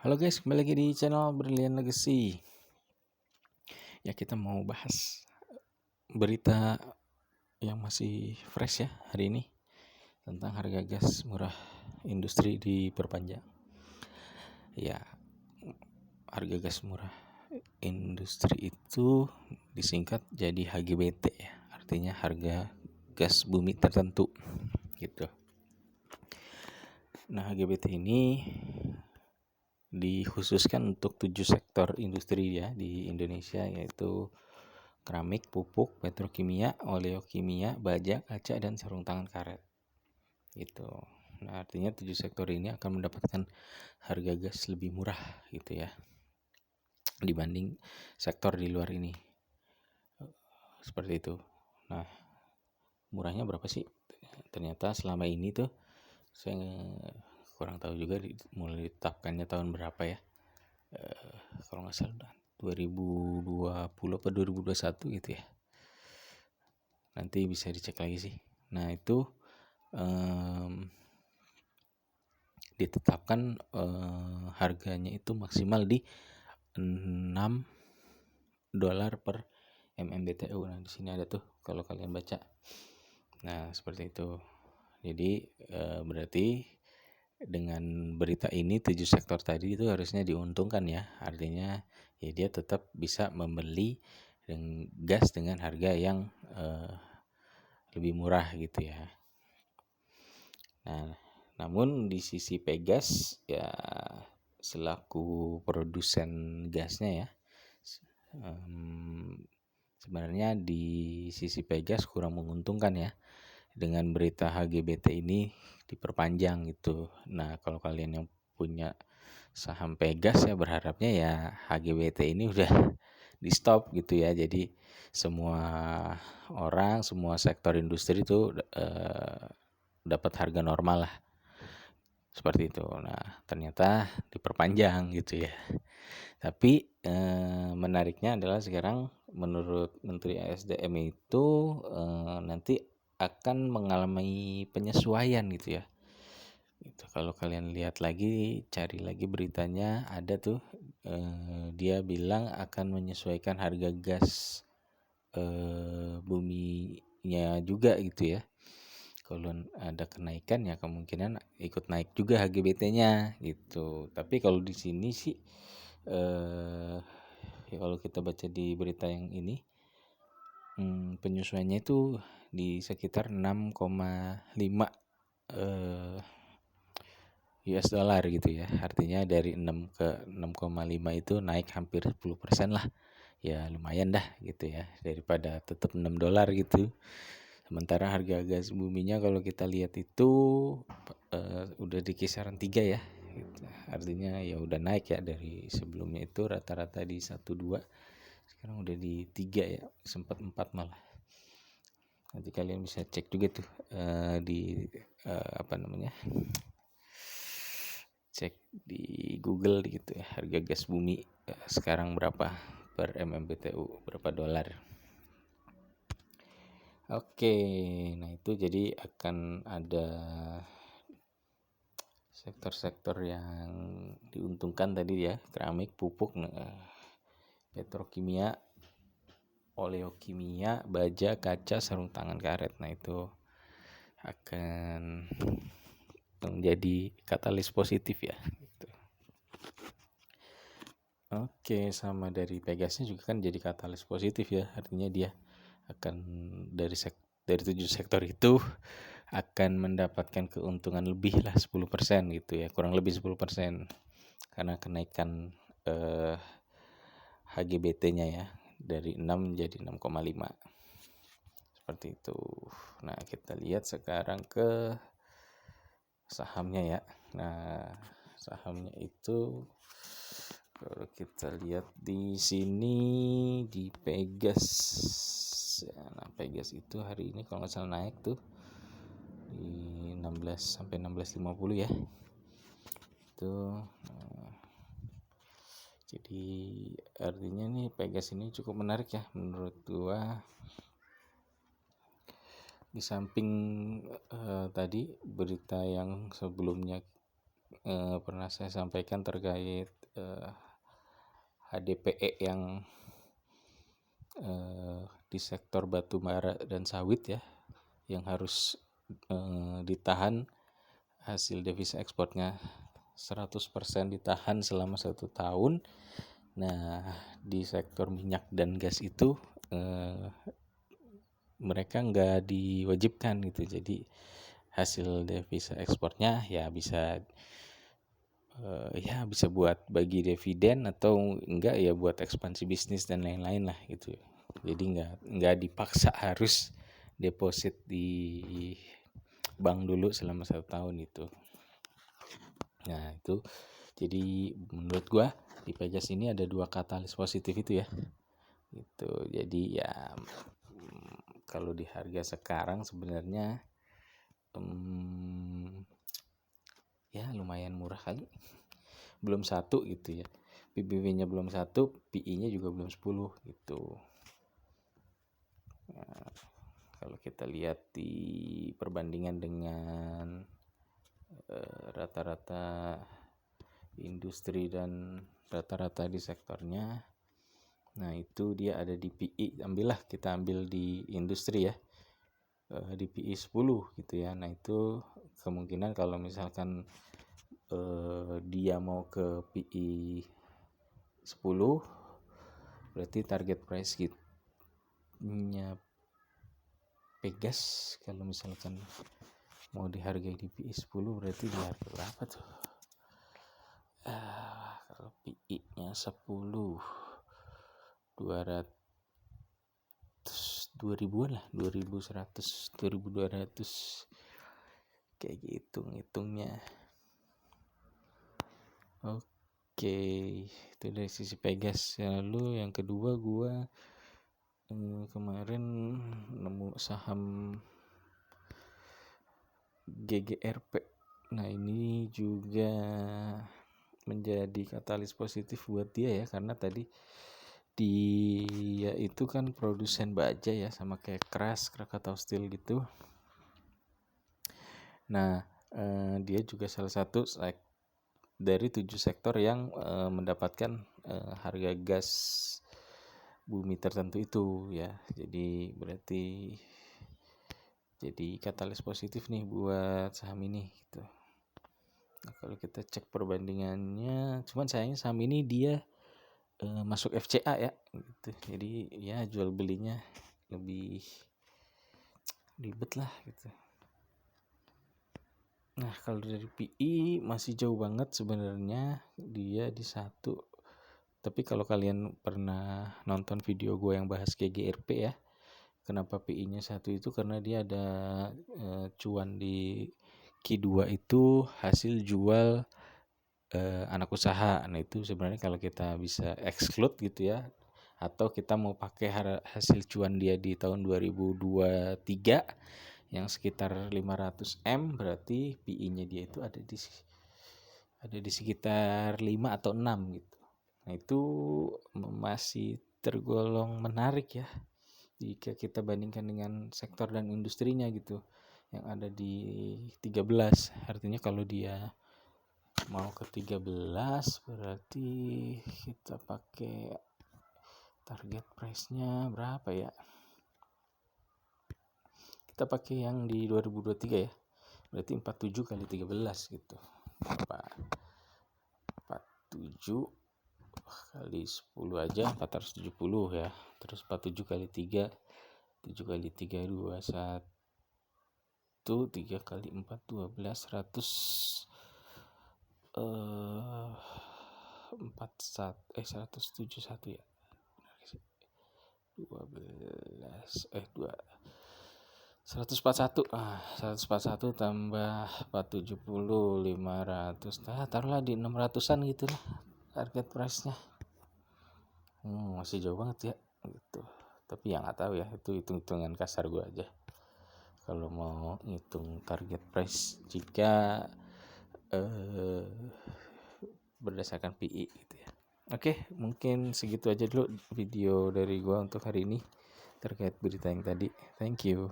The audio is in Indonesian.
Halo guys, kembali lagi di channel Brilliant Legacy. Ya, kita mau bahas berita yang masih fresh ya hari ini tentang harga gas murah industri diperpanjang. Ya, harga gas murah industri itu disingkat jadi HGBT ya. Artinya harga gas bumi tertentu gitu. Nah, HGBT ini dikhususkan untuk 7 sektor industri ya di Indonesia, yaitu keramik, pupuk, petrokimia, oleokimia, baja, kaca, dan sarung tangan karet. Gitu. Nah, artinya 7 sektor ini akan mendapatkan harga gas lebih murah gitu ya dibanding sektor di luar ini. Seperti itu. Nah, murahnya berapa sih? Ternyata selama ini tuh saya kurang tahu juga mulai ditetapkannya tahun berapa ya. Kalau nggak salah 2020 atau 2021 gitu ya. Nanti bisa dicek lagi sih. Nah, itu ditetapkan harganya itu maksimal di $6 per MMBTU. Nah, di sini ada tuh kalau kalian baca. Nah, seperti itu. Jadi berarti dengan berita ini 7 sektor tadi itu harusnya diuntungkan ya. Artinya ya dia tetap bisa membeli gas dengan harga yang lebih murah gitu ya. Nah, namun di sisi Pegas ya selaku produsen gasnya ya, sebenarnya di sisi Pegas kurang menguntungkan ya dengan berita HGBT ini diperpanjang gitu. Nah, kalau kalian yang punya saham Pegas ya berharapnya ya HGBT ini udah di stop gitu ya. Jadi semua orang, semua sektor industri itu dapat harga normal lah. Seperti itu. Nah, ternyata diperpanjang gitu ya. Tapi menariknya adalah sekarang menurut Menteri ASDM itu nanti akan mengalami penyesuaian gitu ya. Itu kalau kalian lihat lagi, cari lagi beritanya, ada tuh dia bilang akan menyesuaikan harga gas buminya juga gitu ya. Kalau ada kenaikan ya kemungkinan ikut naik juga HGBT-nya gitu. Tapi kalau di sini sih ya kalau kita baca di berita yang ini penyesuaiannya itu di sekitar 6,5 US dollar gitu ya. Artinya dari 6 ke 6,5 itu naik hampir 10% lah. Ya lumayan dah gitu ya, daripada tetap $6 gitu. Sementara harga gas buminya kalau kita lihat itu udah di kisaran 3 ya gitu. Artinya ya udah naik ya dari sebelumnya itu rata-rata di 1,2, sekarang udah di 3 ya, sempat 4 malah. Nanti kalian bisa cek juga tuh di cek di Google gitu ya, harga gas bumi sekarang berapa per MMBTU, berapa dolar. Oke, nah itu jadi akan ada sektor-sektor yang diuntungkan tadi ya, keramik, pupuk, petrokimia, oleokimia, baja, kaca, sarung tangan karet. Nah itu akan menjadi katalis positif ya gitu. Oke, sama dari Pegasnya juga kan jadi katalis positif ya, artinya dia akan dari 7 sektor itu akan mendapatkan keuntungan lebih lah 10% gitu ya, kurang lebih 10% karena kenaikan HGBT-nya ya dari 6 menjadi 6,5 seperti itu. Nah, kita lihat sekarang ke sahamnya ya. Nah, sahamnya itu kalau kita lihat di sini di Pegas. Nah, Pegas itu hari ini kalau nggak salah naik tuh di 16 sampai 16.50 ya. Itu jadi artinya nih Pegas ini cukup menarik ya menurut gua. Di samping tadi berita yang sebelumnya pernah saya sampaikan terkait HDPE yang di sektor batu bara dan sawit ya, yang harus ditahan hasil devisa ekspornya 100% ditahan selama 1 tahun. Nah, di sektor minyak dan gas itu mereka nggak diwajibkan gitu. Jadi hasil devisa ekspornya ya bisa bisa buat bagi dividen atau enggak ya buat ekspansi bisnis dan lain-lain lah gitu. Jadi nggak dipaksa harus deposit di bank dulu selama 1 tahun itu. Nah itu jadi menurut gua di Pegas ini ada 2 katalis positif itu ya. Gitu. Jadi ya kalau di harga sekarang sebenarnya ya lumayan murah kali. Belum 1 gitu ya. PBB-nya belum 1, PI-nya juga belum 10 gitu. Nah, kalau kita lihat di perbandingan dengan rata-rata industri dan rata-rata di sektornya, nah itu dia ada di PI, kita ambil di industri ya, di PI 10 gitu ya. Nah itu kemungkinan kalau misalkan dia mau ke PI 10 berarti target price nya Pegas kalau misalkan mau dihargai di PI 10 berarti di harga berapa tuh? Kalau PI nya 10 200 2000-an lah, 2100 2200 kayak gitu ngitungnya. Oke, itu dari sisi Pegas. Lalu yang kedua gua kemarin nemu saham GGRP. Nah ini juga menjadi katalis positif buat dia ya, karena tadi dia itu kan produsen baja ya, sama kayak Krakatau Steel gitu. Nah dia juga salah satu dari 7 sektor yang mendapatkan harga gas bumi tertentu itu ya. Jadi berarti jadi katalis positif nih buat saham ini gitu. Nah, kalau kita cek perbandingannya, cuman sayangnya saham ini dia masuk FCA ya gitu. Jadi ya jual belinya lebih ribet lah gitu. Nah kalau dari PI masih jauh banget sebenarnya, dia di 1. Tapi kalau kalian pernah nonton video gue yang bahas GGRP ya, kenapa PI-nya 1 itu karena dia ada cuan di Q2 itu hasil jual anak usaha. Nah itu sebenarnya kalau kita bisa exclude gitu ya, atau kita mau pakai hasil cuan dia di tahun 2023 yang sekitar 500M, berarti PI-nya dia itu ada di sekitar 5 atau 6 gitu. Nah itu masih tergolong menarik ya jika kita bandingkan dengan sektor dan industrinya gitu yang ada di 13. Artinya kalau dia mau ke 13 berarti kita pakai target price-nya berapa ya? Kita pakai yang di 2023 ya. Berarti 47 kali 13 gitu. 47 kali 10 aja 470 ya. Terus 47 kali 3 7 kali 3 21 3 kali 4 12 171 ya. 141 tambah 470 500, taruhlah di 600-an gitu lah target price-nya. Masih jauh banget ya gitu. Tapi ya nggak tahu ya, itu hitung-hitungan kasar gue aja kalau mau ngitung target price jika berdasarkan PI gitu ya. Oke, mungkin segitu aja dulu video dari gue untuk hari ini terkait berita yang tadi. Thank you.